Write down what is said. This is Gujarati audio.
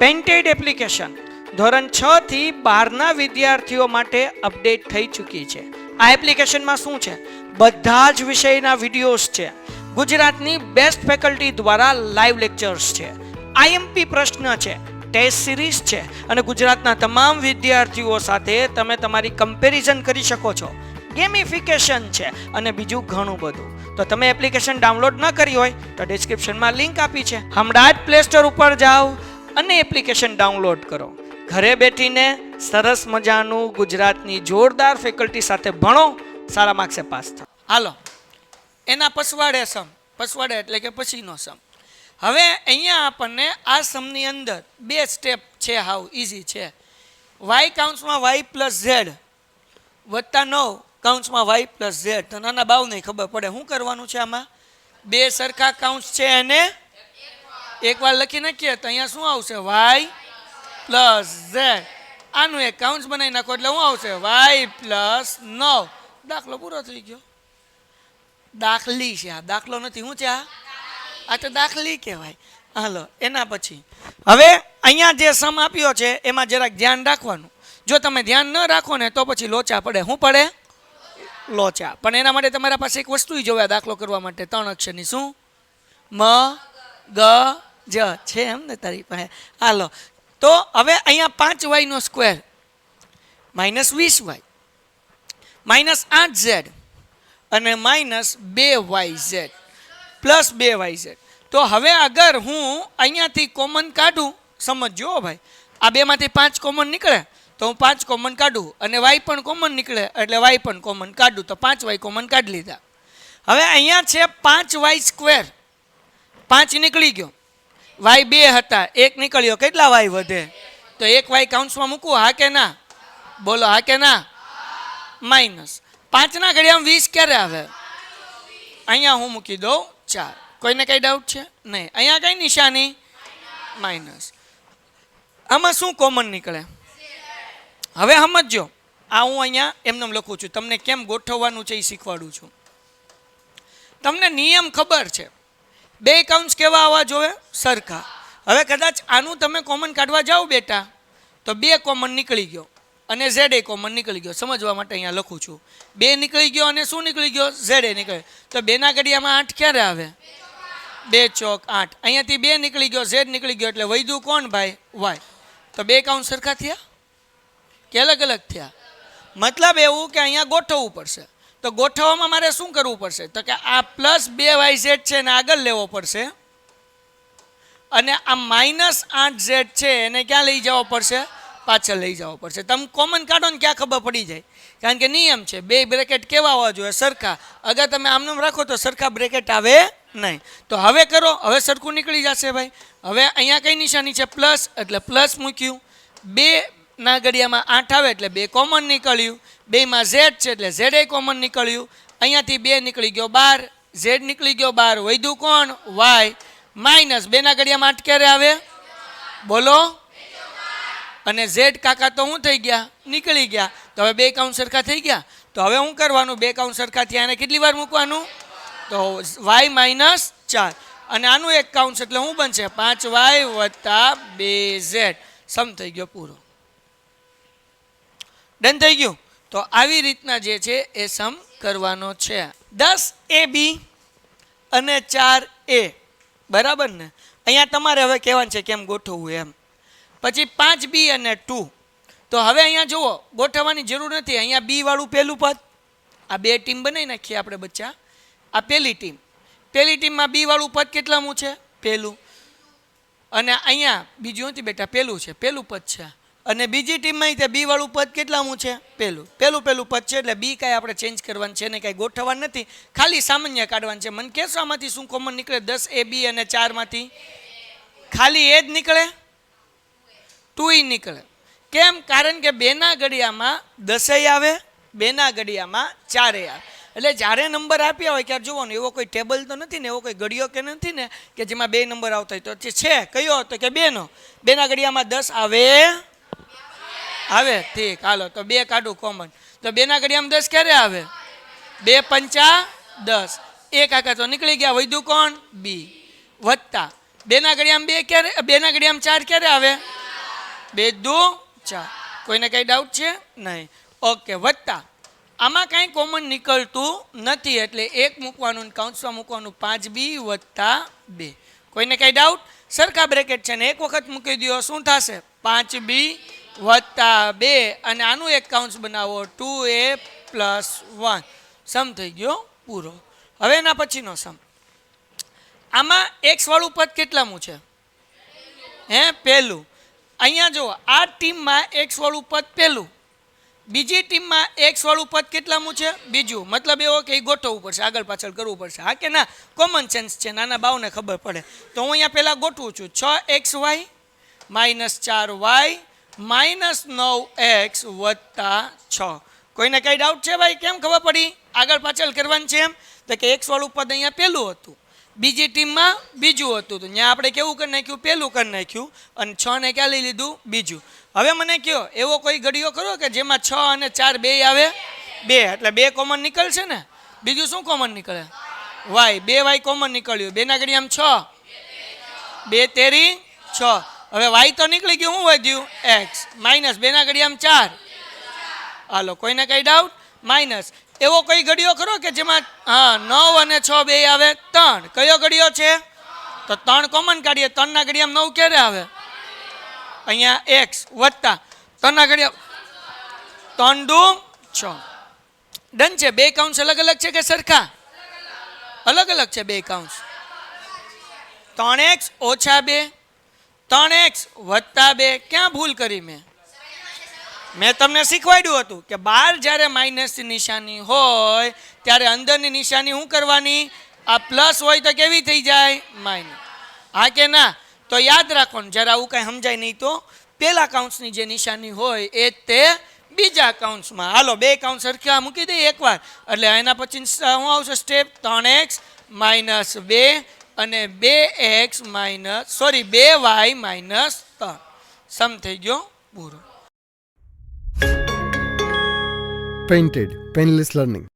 પેન્ટેડ એપ્લિકેશન ધોરણ 6 થી 12ના વિદ્યાર્થીઓ માટે અપડેટ થઈ ચૂકી છે. આ એપ્લિકેશનમાં શું છે? બધા જ વિષયના વિડીયોઝ છે. ગુજરાતની બેસ્ટ ફેકલ્ટી દ્વારા લાઈવ લેક્ચર્સ છે. આઈએમપી પ્રશ્ન છે, ટેસ્ટ સિરીઝ છે અને ગુજરાતના તમામ વિદ્યાર્થીઓ સાથે તમે તમારી કમ્પેરિઝન કરી શકો છો. ગેમિફિકેશન છે અને બીજું ઘણું બધું. તો તમે એપ્લિકેશન ડાઉનલોડ ન કરી હોય તો ડિસ્ક્રિપ્શનમાં લિંક આપી છે. હમણાં જ પ્લે સ્ટોર ઉપર જાઓ અને એપ્લિકેશન ડાઉનલોડ કરો. ઘરે બેઠીને સરસ મજાનું ગુજરાતની જોરદાર ફેકલ્ટી સાથે ભણો, સારા માર્ક્સે પાસ થાઓ. હાલો, એના પસવાડે સમ, પસવાડે એટલે કે પછીનો સમ. હવે અહીંયા આપણને આ સમની અંદર બે સ્ટેપ છે, હાવ ઇઝી છે. વાય કાઉન્સમાં વાય પ્લસ ઝેડ વત્તા 9 કાઉન્સમાં વાય પ્લસ ઝેડ. તો નાના બાવ નહીં ખબર પડે શું કરવાનું છે. આમાં બે સરખા કાઉન્સ છે એને એકવાર લખી નાખીએ તો અહીંયા શું આવશે? Y plus z. આનું એક કાઉન્સ બનાવી નાખો એટલે શું આવશે? Y plus 9. દાખલો પૂરો થઈ ગયો. દાખલી છે આ, દાખલો નથી. શું છે આ તો દાખલી કહેવાય. હાલો, એના પછી હવે અહીંયા જે સમ આપ્યો છે એમાં જરાક ધ્યાન રાખવાનું. જો તમે ધ્યાન ન રાખો ને તો પછી લોચા પડે. શું પડે? લોચા. પણ એના માટે તમારા પાસે એક વસ્તુ જોવે દાખલો કરવા માટે, 3 અક્ષરની. શું? મ ગ જ છે એમ ને તારી પાસે? હાલો, તો હવે અહીંયા 5y નો square minus 20y minus 8z અને માઇનસ 2yz પ્લસ 2yz. તો હવે અગર હું અહીંયાથી કોમન કાઢું, સમજો ભાઈ, આ બેમાંથી 5 કોમન નીકળે તો હું 5 કોમન કાઢું અને y પણ કોમન નીકળે એટલે y પણ કોમન કાઢું તો 5y કોમન કાઢી લીધા. હવે અહીંયા છે 5y સ્ક્વેર, 5 નીકળી ગયો, y 2 હતા, 1 નીકળ્યો, કેટલા y વધે? તો 1y કાઉન્સમાં મૂકવું, હા કે ના? બોલો, હા કે ના? માઇનસ 5 ના ઘડિયામાં 20 ક્યારે આવે? અહીંયા હું મૂકી દઉં 4. કોઈને કઈ ડાઉટ છે? નહીં. અહીંયા કઈ નિશાની? માઇનસ. આમાં શું કોમન નીકળે? હવે સમજો, આ હું અહીંયા એમને લખું છું, તમને કેમ ગોઠવવાનું છે એ શીખવાડું છું. તમને નિયમ ખબર છે, બે કાઉન્સ કેવા આવવા જોઈએ? સરખા. હવે કદાચ આનું તમે કોમન કાઢવા જાઓ બેટા તો 2 કોમન નીકળી ગયો અને ઝેડ એ કોમન નીકળી ગયો. સમજવા માટે અહીંયા લખું છું, 2 નીકળી ગયો અને શું નીકળી ગયો? ઝેડ એ નીકળ્યો. તો 2 ના ઘડિયામાં 8 ક્યારે આવે? 2 ચોક 8. અહીંયાથી 2 નીકળી ગયો, ઝેડ નીકળી ગયો એટલે વધ્યું કોણ ભાઈ? વાય. તો 2 કાઉન્સ સરખા થયા કે અલગ અલગ થયા? મતલબ એવું કે અહીંયા ગોઠવવું પડશે. તો ગોઠવવામાં મારે શું કરવું પડશે? તો કે આ પ્લસ 2yz છે એને આગળ લેવો પડશે અને આ માઇનસ 8z છે એને ક્યાં લઈ જવો પડશે? પાછળ લઈ જવો પડશે. તમે કોમન કાઢો ને ક્યાં ખબર પડી જાય, કારણ કે નિયમ છે, બે બ્રેકેટ કેવા હોવા જોઈએ? સરખા. અગર તમે આમનામ રાખો તો સરખા બ્રેકેટ આવે નહીં. તો હવે કરો, હવે સરખું નીકળી જશે ભાઈ. હવે અહીંયા કઈ નિશાની છે? પ્લસ, એટલે પ્લસ મૂક્યું. 2 ના ઘડિયામાં 8 આવે એટલે 2 કોમન નીકળ્યું. 2 માં z છે એટલે z એ કોમન નીકળ્યું. અહીંયાથી 2 નીકળી ગયો 12, z નીકળી ગયો 12, વધ્યું કોણ? y. માઇનસ 2 ના ઘડિયામાં 8 ક્યારે આવે? બોલો. અને z કાકા તો શું થઈ ગયા? નીકળી ગયા. તો હવે 2 કાઉન્ટ સરખા થઈ ગયા. તો હવે શું કરવાનું? 2 કાઉન્ટ સરખા થયા અને કેટલી વાર મૂકવાનું? તો y માઇનસ 4 અને આનું એક કાઉન્ટ એટલે શું બનશે? 5y વત્તા 2z. સમ થઈ ગયો પૂરો. ડન થઈ ગયું. તો આવી રીતના જે છે એ સમ કરવાનો છે. 10ab અને 4a, બરાબર ને? અહીંયા તમારે હવે કહેવાનું છે કેમ ગોઠવવું એમ. પછી 5b અને 2. તો હવે અહીંયા જુઓ, ગોઠવવાની જરૂર નથી. અહીંયા b વાળું પહેલું પદ, આ 2 ટીમ બનાવી નાખીએ આપણે બચ્ચા. આ પહેલી ટીમ, પહેલી ટીમમાં b વાળું પદ કેટલામું છે? પહેલું. અને અહીંયા બીજું નથી બેટા, પહેલું છે, પહેલું પદ છે. અને બીજી ટીમમાં તે b વાળું પદ કેટલામું છે? પહેલું. પહેલું પદ છે એટલે b કાંઈ આપણે ચેન્જ કરવાનું છે ને કાંઈ ગોઠવવાનું નથી, ખાલી સામાન્ય કાઢવાનું છે. મને કહેશો આમાંથી શું કોમન નીકળે? 10ab અને 4 માંથી ખાલી એ જ નીકળે, 2 નીકળે. કેમ? કારણ કે 2 ના ઘડિયામાં 10 આવે, 2 ના ઘડિયામાં 4 આવે. એટલે જ્યારે નંબર આપ્યા હોય ત્યારે જોવાનું, એવો કોઈ ટેબલ તો નથી ને, એવો કોઈ ઘડિયો કે નથી ને કે જેમાં 2 નંબર આવતા હોય. તો છે કયો? તો કે 2 નો. 2 ના ઘડિયામાં 10 આવે. ઠીક, હાલો તો 2 કાઢું કોમન. તો 2 ના ઘડિયામાં 10 ક્યારે આવે? 2 × 5 = 10. 1 કાકા તો નીકળી ગયા, વધ્યું કોણ? b વત્તા બેના ઘડિયામાં 2 ક્યારે, બેના ઘડિયામાં 4 ક્યારે આવે? 2 દુ 4. કોઈને કઈ ડાઉટ છે? નહીં. ઓકે. વત્તા આમાં કાંઈ કોમન નીકળતું નથી એટલે 1 મૂકવાનું ને કૌંસમાં મૂકવાનું 5b + 2. કોઈને કઈ ડાઉટ? સરખા બ્રેકેટ છે ને એક વખત મૂકી દો શું થશે? 5b + 2 અને આનું એક કૌંસ બનાવો 2a + 1. સમ થઈ ગયો પૂરો. હવે એના પછીનો સમ. આમાં x વાળું પદ કેટલામું છે? પહેલું. અહીંયા જો આ ટીમમાં x વાળું પદ પહેલું, બીજી ટીમમાં x વાળું પદ કેટલામું છે? બીજું. મતલબ એવો કે ગોઠવવું પડશે, આગળ પાછળ કરવું પડશે. હા કે ના? કોમન સેન્સ છે, નાના બાવને ખબર પડે. તો હું અહીંયા પહેલાં ગોઠવું છું. 6xy - 4y - 9x + 6. કોઈને કઈ ડાઉટ છે ભાઈ? કેમ ખબર પડી? આગળ પાછળ કરવાનું છે એમ. તો કે x વાળું પદ અહીંયા પહેલું હતું, બીજી ટીમમાં બીજું હતું, તો ત્યાં આપણે કેવું કરી નાખ્યું? પહેલું કરી નાખ્યું અને 6 ને ક્યાં લઈ લીધું? બીજું. હવે મને કહો એવો કોઈ ઘડિયો ખરો કે જેમાં 6 અને 4 બે આવે? 2 એટલે 2 કોમન નીકળશે ને. બીજું શું કોમન નીકળે? y. 2y કોમન નીકળ્યું. બેના ઘડિયામાં 6 2 તેરી 6. હવે y તો નીકળી ગયું, શું વધ્યું? x માઇનસ બેના ઘડિયામાં 4. હાલો, કોઈને કઈ ડાઉટ? માઇનસ. એવો કોઈ ઘડિયો ખરો કે જેમાં 9 અને 6 બે આવે? 3. કયો ઘડિયો છે? તો 3 કોમન કાઢીએ. 3 ના ઘડિયામાં 9 ક્યારે આવે? અહીંયા x વત્તા 3 ના ઘડિયા 3 દુ 6. ડન છે. બે કૌંસ અલગ અલગ છે કે સરખા? અલગ અલગ છે બે કૌંસ. 3x - 2 3x + 2. ક્યાં ભૂલ કરી મેં તમને શીખવાડ્યું હતું કે બહાર જ્યારે માઇનસ નિશાની હોય ત્યારે અંદરની નિશાની શું કરવાની? આ પ્લસ હોય તો કેવી થઈ જાય? માઇનસ. હા કે ના? તો યાદ રાખો ને, જ્યારે આવું કંઈ સમજાય નહીં તો પહેલા કૌંસની જે નિશાની હોય એ તે બીજા કૌંસમાં. હાલો, બે કૌંસ સરખા મૂકી દઈએ એકવાર એટલે એના પછી શું આવશે સ્ટેપ? 3x - 2 અને 2y - 3. સમ થઈ ગયો પૂરો. Painted Painless Learning.